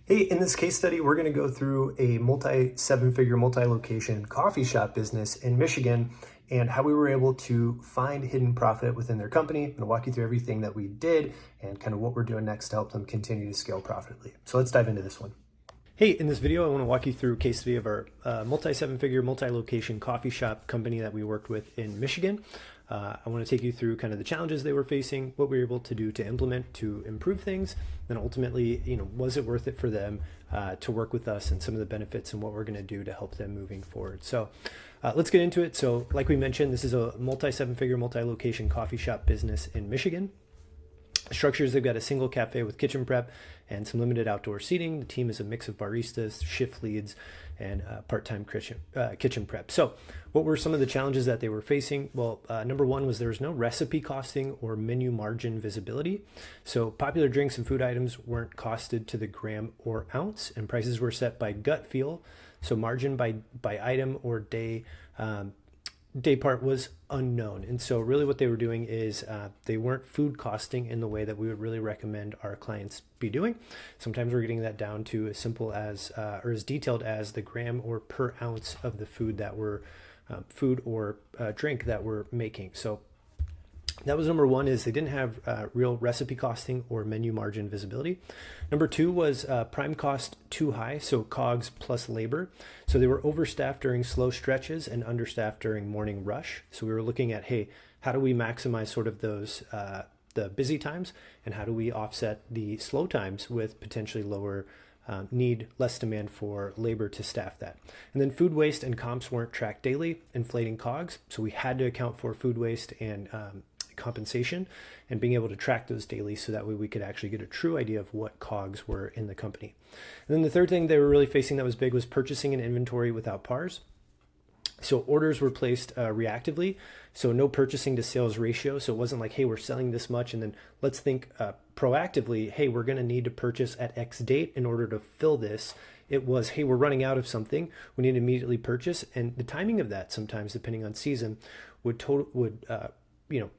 Hey, in this case study, we're going to go through a multi-seven-figure, multi-location coffee shop business in Michigan and how we were able to find hidden profit within their company. I'm going to walk you through everything that we did and kind of what we're doing next to help them continue to scale profitably. So let's dive into this one. Hey, in this video, I want to walk you through a case study of our multi-seven-figure, multi-location coffee shop company that we worked with in Michigan. I want to take you through kind of the challenges they were facing, what we were able to do to implement to improve things, and ultimately, was it worth it for them to work with us, and some of the benefits and what we're going to do to help them moving forward. So let's get into it. So like we mentioned, this is a multi-seven-figure, multi-location coffee shop business in Michigan. Structures, they've got a single cafe with kitchen prep and some limited outdoor seating. The team is a mix of baristas, shift leads, and part-time kitchen prep. So what were some of the challenges that they were facing? Well, number one was there was no recipe costing or menu margin visibility. So popular drinks and food items weren't costed to the gram or ounce, and prices were set by gut feel. So margin by item or day part was unknown. And so really what they were doing is they weren't food costing in the way that we would really recommend our clients be doing. Sometimes we're getting that down to as simple as or as detailed as the gram or per ounce of the food that we're food or drink that we're making. So that was number one, is they didn't have real recipe costing or menu margin visibility. Number two was prime cost too high, so COGS plus labor. So they were overstaffed during slow stretches and understaffed during morning rush. So we were looking at, hey, how do we maximize sort of those the busy times, and how do we offset the slow times with potentially lower less demand for labor to staff that. And then food waste and comps weren't tracked daily, inflating COGS. So we had to account for food waste and compensation and being able to track those daily, so that way we could actually get a true idea of what COGS were in the company. And then the third thing they were really facing that was big was purchasing an inventory without PARs. So orders were placed reactively, so no purchasing to sales ratio. So it wasn't like, hey, we're selling this much, and then let's think proactively, hey, we're going to need to purchase at X date in order to fill this. It was, hey, we're running out of something, we need to immediately purchase. And the timing of that, sometimes depending on season, would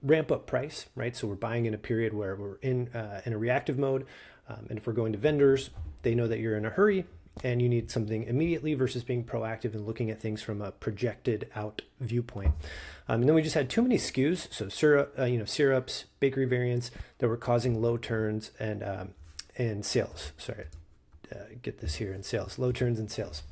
ramp up price, right? So we're buying in a period where we're in a reactive mode, and if we're going to vendors, they know that you're in a hurry and you need something immediately versus being proactive and looking at things from a projected out viewpoint. And then we just had too many SKUs, so syrups, bakery variants that were causing low turns and sales. Sorry, get this here in sales, low turns and sales.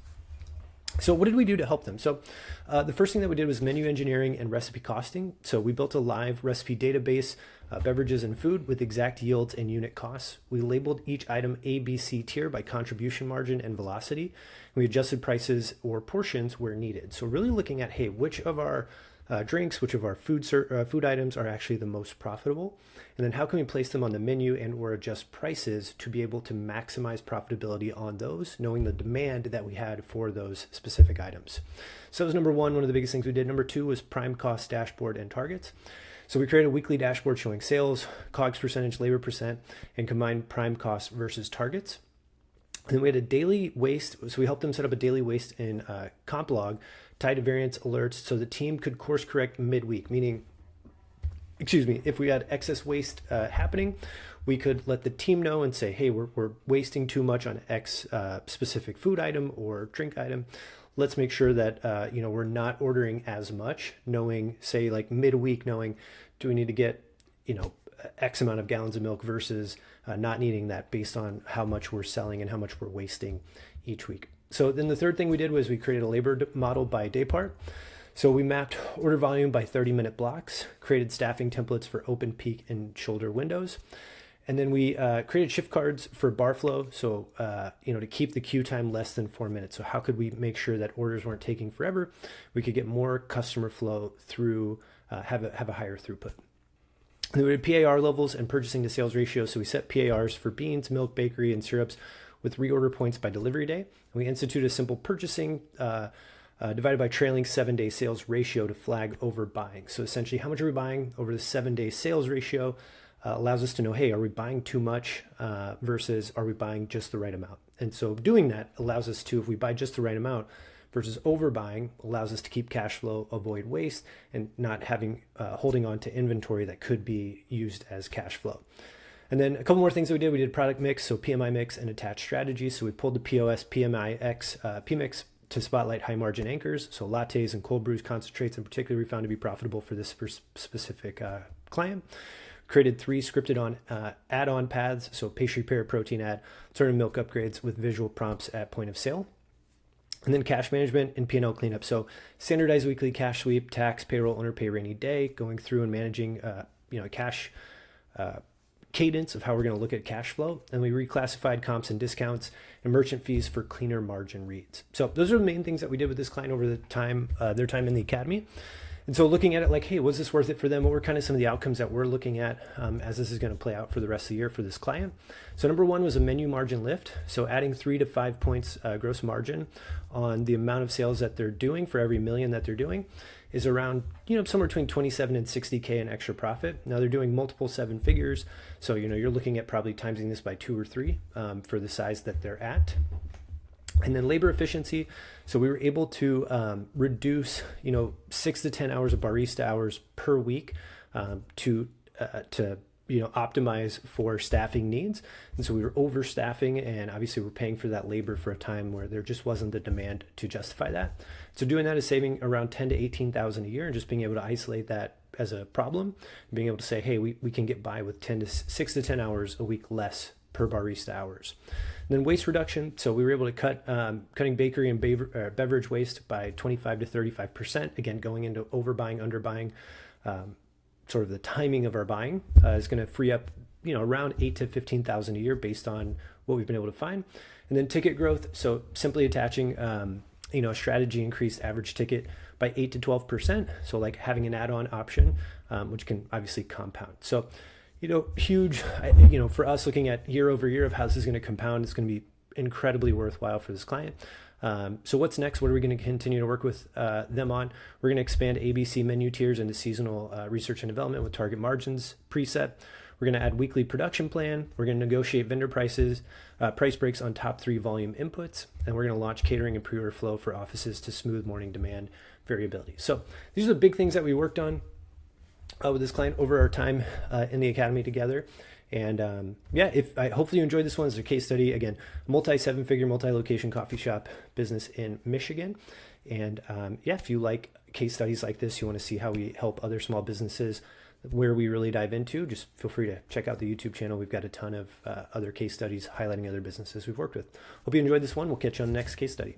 So what did we do to help them? So the first thing that we did was menu engineering and recipe costing. So we built a live recipe database, beverages and food with exact yields and unit costs. We labeled each item A, B, C tier by contribution margin and velocity. We adjusted prices or portions where needed. So really looking at, hey, which of our drinks, which of our food items are actually the most profitable, and then how can we place them on the menu and or adjust prices to be able to maximize profitability on those, knowing the demand that we had for those specific items. So that was number one of the biggest things we did. Number two was prime cost dashboard and targets. So we created a weekly dashboard showing sales, COGS percentage, labor percent, and combined prime cost versus targets. And then we had a daily waste, so we helped them set up a daily waste in comp log tied to variance alerts, so the team could course correct midweek, meaning, if we had excess waste happening, we could let the team know and say, hey, we're wasting too much on X specific food item or drink item. Let's make sure that we're not ordering as much, knowing, say, like midweek, knowing, do we need to get X amount of gallons of milk versus not needing that based on how much we're selling and how much we're wasting each week. So then the third thing we did was we created a labor model by daypart. So we mapped order volume by 30-minute blocks, created staffing templates for open, peak, and shoulder windows. And then we created shift cards for bar flow. So, to keep the queue time less than 4 minutes. So how could we make sure that orders weren't taking forever? We could get more customer flow through, have a higher throughput. And then we had PAR levels and purchasing to sales ratio. So we set PARs for beans, milk, bakery, and syrups with reorder points by delivery day. And we instituted a simple purchasing divided by trailing 7-day sales ratio to flag overbuying. So essentially, how much are we buying over the 7-day sales ratio allows us to know, hey, are we buying too much versus are we buying just the right amount? And so doing that allows us to, if we buy just the right amount versus overbuying, allows us to keep cash flow, avoid waste, and not having holding on to inventory that could be used as cash flow. And then a couple more things that we did. We did product mix, so PMI mix and attached strategy. So we pulled the POS, PMI X, PMix to spotlight high margin anchors. So lattes and cold brews, concentrates in particular, we found to be profitable for this specific client. Created 3 scripted on add-on paths, so pastry pair, protein ad, alternative milk upgrades with visual prompts at point of sale. And then cash management and P&L cleanup. So standardized weekly cash sweep, tax, payroll, owner pay, rainy day, going through and managing cash cadence of how we're going to look at cash flow. And we reclassified comps and discounts and merchant fees for cleaner margin reads. So those are the main things that we did with this client over the time, their time in the academy. And so looking at it like, hey, was this worth it for them? What were kind of some of the outcomes that we're looking at as this is going to play out for the rest of the year for this client? So number one was a menu margin lift. So adding 3 to 5 points gross margin on the amount of sales that they're doing for every million that they're doing is around, somewhere between 27 and 60K in extra profit. Now they're doing multiple 7 figures. So, you're looking at probably timesing this by 2 or 3 for the size that they're at. And then labor efficiency. So we were able to reduce, 6 to 10 hours of barista hours per week to optimize for staffing needs. And so we were overstaffing, and obviously we're paying for that labor for a time where there just wasn't the demand to justify that. So doing that is saving around 10 to 18,000 a year, and just being able to isolate that as a problem, being able to say, hey, we can get by with 6 to 10 hours a week less per barista hours. And then waste reduction. So we were able to cut cutting bakery and beverage waste by 25 to 35%. Again, going into overbuying, underbuying, sort of the timing of our buying is going to free up, around 8 to 15,000 a year based on what we've been able to find. And then ticket growth. So simply attaching, a strategy increased average ticket by 8 to 12%. So like having an add-on option, which can obviously compound. So huge, for us looking at year over year of how this is going to compound, it's going to be incredibly worthwhile for this client. So what's next? What are we going to continue to work with them on? We're going to expand ABC menu tiers into seasonal research and development with target margins preset. We're going to add weekly production plan. We're going to negotiate vendor prices, price breaks on top 3 volume inputs. And we're going to launch catering and pre-order flow for offices to smooth morning demand variability. So these are the big things that we worked on with this client over our time in the academy together. And hopefully you enjoyed this one as a case study. Again, multi-7-figure, multi-location coffee shop business in Michigan. And if you like case studies like this, you want to see how we help other small businesses where we really dive into, just feel free to check out the YouTube channel. We've got a ton of other case studies highlighting other businesses we've worked with. Hope you enjoyed this one. We'll catch you on the next case study.